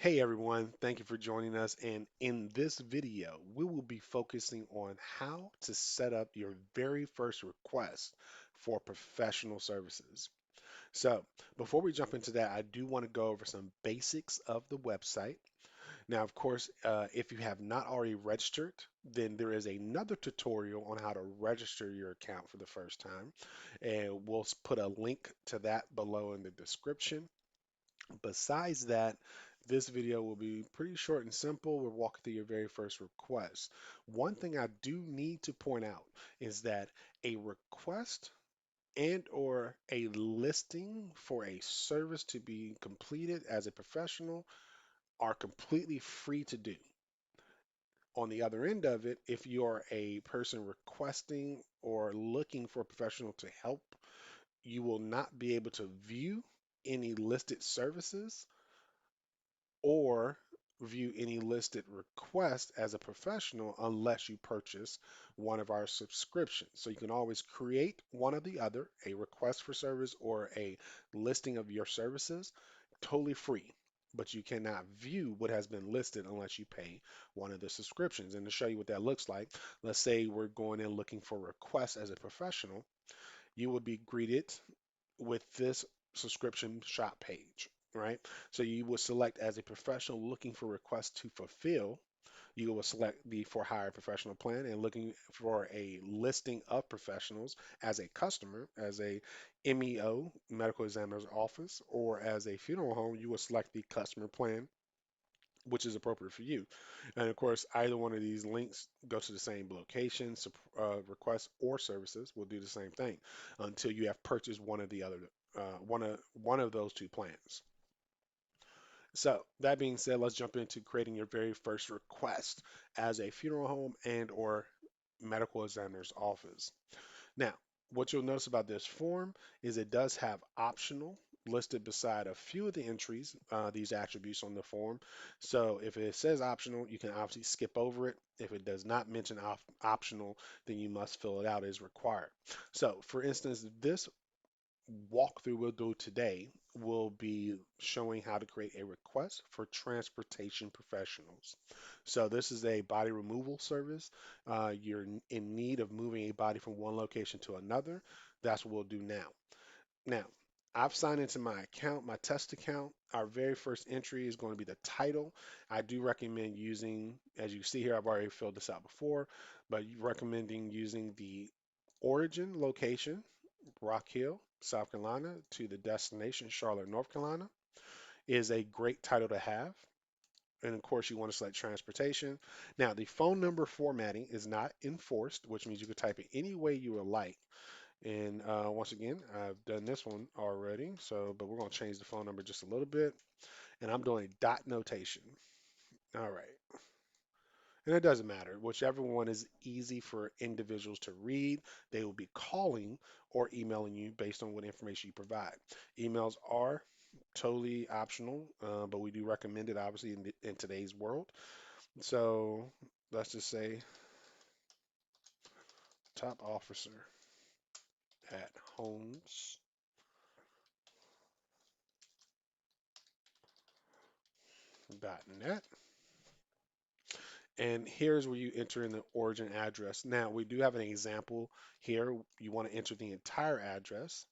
Hey everyone, thank you for joining us. And in this video, we will be focusing on how to set up your very first request for professional services. So, before we jump into that, I do want to go over some basics of the website. Now, of course, if you have not already registered, then there is another tutorial on how to register your account for the first time. And we'll put a link to that below in the description. Besides that, this video will be pretty short and simple. We'll walk through your very first request. One thing I do need to point out is that a request and or a listing for a service to be completed as a professional are completely free to do. On the other end of it, if you're a person requesting or looking for a professional to help, you will not be able to view any listed services or view any listed request as a professional unless you purchase one of our subscriptions. So you can always create one or the other, a request for service or a listing of your services, totally free. But you cannot view what has been listed unless you pay one of the subscriptions. And to show you what that looks like, let's say we're going in looking for requests as a professional, you will be greeted with this subscription shop page, right? So you would select as a professional looking for requests to fulfill, you will select the for hire professional plan and looking for a listing of professionals as a customer, as a MEO, medical examiner's office, or as a funeral home, you will select the customer plan which is appropriate for you. And of course, either one of these links go to the same location, requests or services will do the same thing until you have purchased one of the other one of those two plans. So that being said, let's jump into creating your very first request as a funeral home and or medical examiner's office. Now, what you'll notice about this form is it does have optional listed beside a few of the entries, these attributes on the form. So if it says optional, you can obviously skip over it. If it does not mention optional, then you must fill it out as required. So for instance, this walkthrough we'll do today will be showing how to create a request for transportation professionals. So this is a body removal service. You're in need of moving a body from one location to another. That's what we'll do now. Now, I've signed into my account, my test account. Our very first entry is going to be the title. I do recommend using, as you see here, I've already filled this out before, but recommending using the origin location, Rock Hill, South Carolina, to the destination, Charlotte, North Carolina, is a great title to have. And of course, you want to select transportation. Now, the phone number formatting is not enforced, which means you can type it any way you would like. And once again, I've done this one already. So, but we're going to change the phone number just a little bit. And I'm doing a dot notation. All right. And it doesn't matter. Whichever one is easy for individuals to read, they will be calling or emailing you based on what information you provide. Emails are totally optional, but we do recommend it obviously in today's world. So let's just say top officer at homes.net. And here's where you enter in the origin address. Now, we do have an example here. You want to enter the entire address,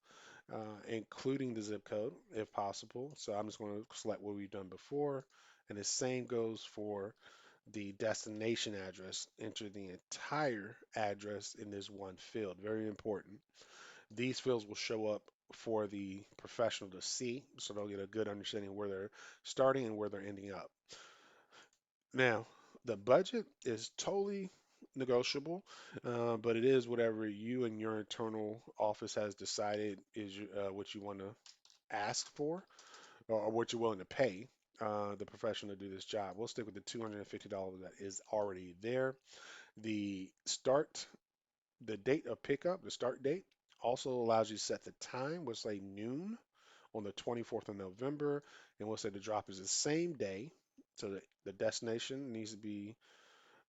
including the zip code if possible. So I'm just going to select what we've done before. And the same goes for the destination address. Enter the entire address in this one field. Very important. These fields will show up for the professional to see, so they'll get a good understanding where they're starting and where they're ending up. Now, the budget is totally negotiable, but it is whatever you and your internal office has decided is what you want to ask for or what you're willing to pay the professional to do this job. We'll stick with the $250 that is already there. The start, the date of pickup, the start date also allows you to set the time. We'll say noon on the 24th of November, and we'll say the drop is the same day. So the destination needs to be,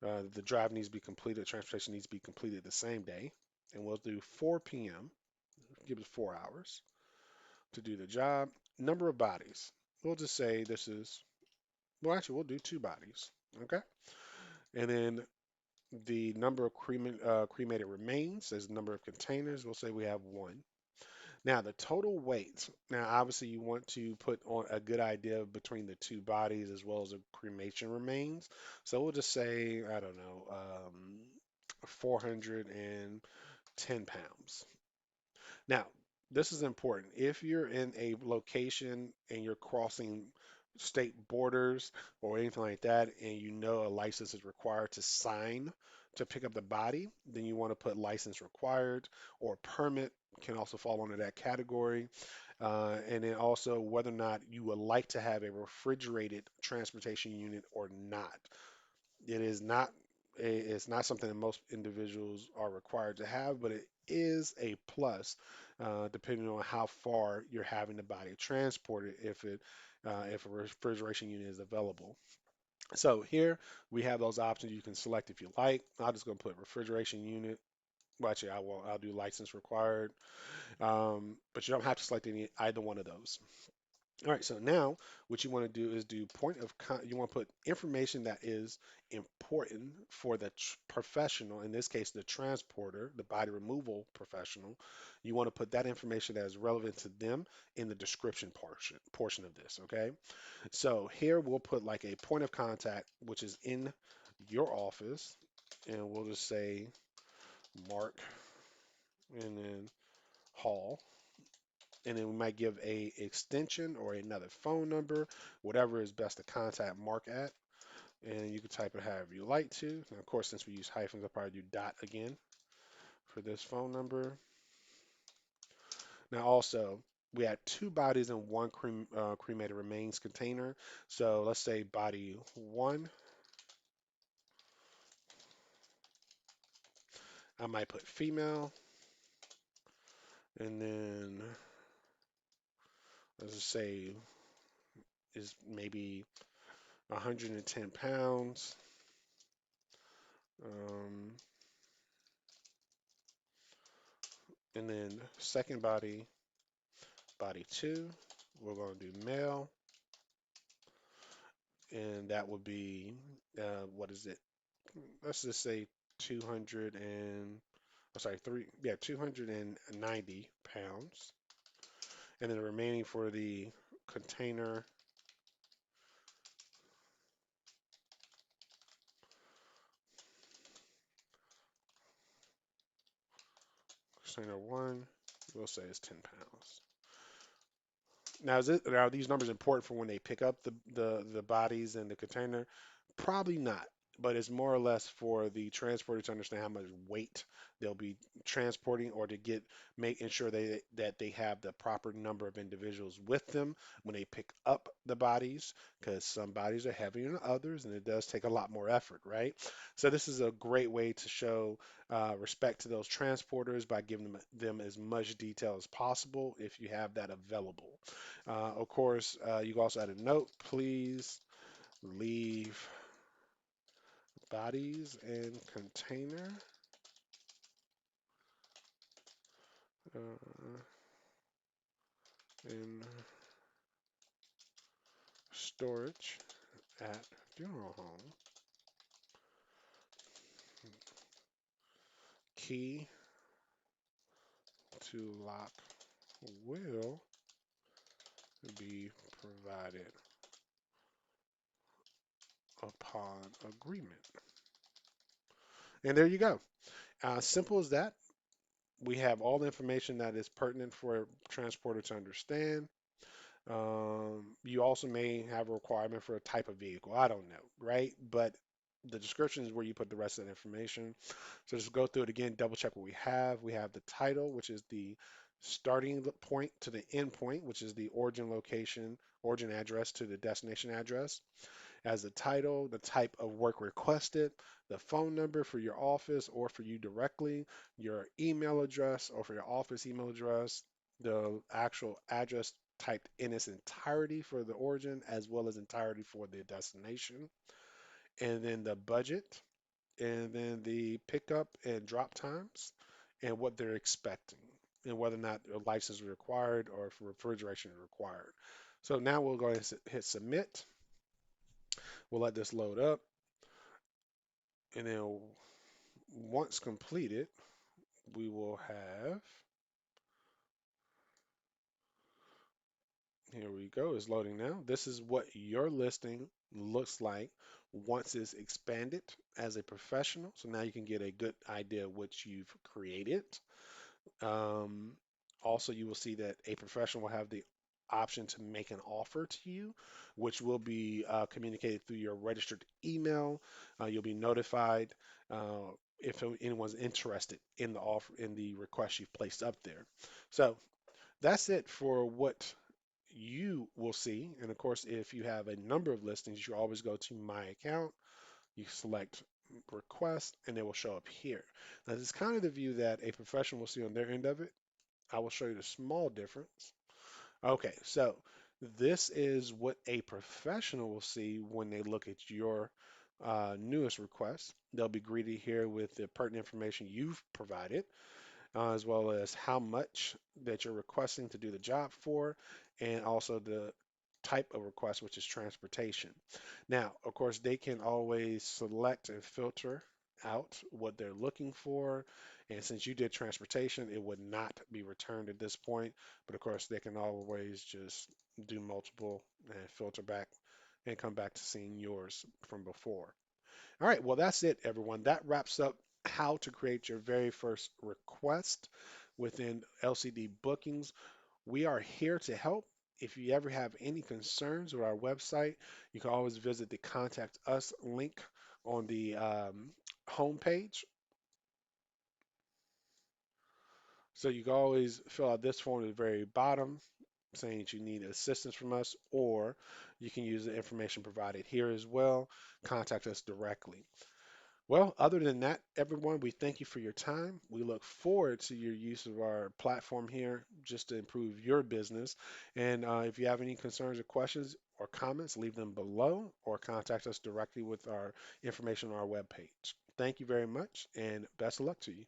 the drive needs to be completed, transportation needs to be completed the same day. And we'll do 4 p.m., give us 4 hours to do the job. Number of bodies. We'll just say this is Well, actually, we'll do two bodies. Okay. And then the number of cremated remains as number of containers. We'll say we have one. Now, the total weight. Now, obviously, you want to put on a good idea between the two bodies as well as the cremation remains. So we'll just say, I don't know, 410 pounds. Now, this is important. If you're in a location and you're crossing state borders or anything like that, and you know a license is required to sign to pick up the body, then you want to put license required, or permit can also fall under that category. And then also whether or not you would like to have a refrigerated transportation unit or not. It is not it's not something that most individuals are required to have, but it is a plus depending on how far you're having the body transported if a refrigeration unit is available. So here we have those options you can select if you like. I'm just going to put refrigeration unit. Well, actually, I'll do license required, but you don't have to select either one of those. All right, so now what you want to do is do you want to put information that is important for the professional, in this case, the transporter, the body removal professional. You want to put that information that is relevant to them in the description portion of this, okay? So here we'll put like a point of contact, which is in your office, and we'll just say Mark and then Hall. And then we might give a extension or another phone number, whatever is best to contact Mark at. And you can type it however you like to. And of course, since we use hyphens, I'll probably do dot again for this phone number. Now also, we had two bodies in one cremated remains container. So let's say body one, I might put female, and then let's just say is maybe 110 pounds. Um, and then second body, body two, we're going to do male, and that would be, what is it? Let's just say 200 and, oh, sorry, 290 pounds. And then the remaining for the container, container one, we'll say is 10 pounds. Now, are these numbers important for when they pick up the bodies in the container? Probably not, but it's more or less for the transporter to understand how much weight they'll be transporting, or to make ensure that they have the proper number of individuals with them when they pick up the bodies, because some bodies are heavier than others, and it does take a lot more effort, right? So this is a great way to show respect to those transporters by giving them as much detail as possible if you have that available. Of course, you can also add a note, please leave bodies and container uh, in storage at funeral home. Key to lock will be provided upon agreement. And there you go. Simple as that. We have all the information that is pertinent for a transporter to understand. You also may have a requirement for a type of vehicle. I don't know, right? But the description is where you put the rest of the information. So just go through it again, double check what we have. We have the title, which is the starting point to the end point, which is the origin location, origin address to the destination address. As the title, the type of work requested, the phone number for your office or for you directly, your email address or for your office email address, the actual address typed in its entirety for the origin as well as entirety for the destination, and then the budget, and then the pickup and drop times, and what they're expecting, and whether or not a license is required or if refrigeration is required. So now we'll go ahead and hit submit. We'll let this load up, and then once completed, we will have, here we go, it's loading now. This is what your listing looks like once it's expanded as a professional. So now you can get a good idea of what you've created. Um, Also, you will see that a professional will have the option to make an offer to you, which will be communicated through your registered email. You'll be notified if anyone's interested in the offer, in the request you've placed up there. So that's it for what you will see. And of course, if you have a number of listings, you always go to My Account, you select Request, and it will show up here. Now, this is kind of the view that a professional will see on their end of it. I will show you the small difference. Okay, so this is what a professional will see when they look at your newest request. They'll be greeted here with the pertinent information you've provided, as well as how much that you're requesting to do the job for, and also the type of request, which is transportation. Now, of course, they can always select and filter out what they're looking for. And since you did transportation, it would not be returned at this point. But of course, they can always just do multiple and filter back and come back to seeing yours from before. All right, well, that's it, everyone. That wraps up how to create your very first request within LCD bookings. We are here to help. If you ever have any concerns with our website, you can always visit the Contact Us link on the homepage. So you can always fill out this form at the very bottom saying that you need assistance from us, or you can use the information provided here as well. Contact us directly. Well, other than that, everyone, we thank you for your time. We look forward to your use of our platform here just to improve your business. And if you have any concerns or questions or comments, leave them below or contact us directly with our information on our webpage. Thank you very much and best of luck to you.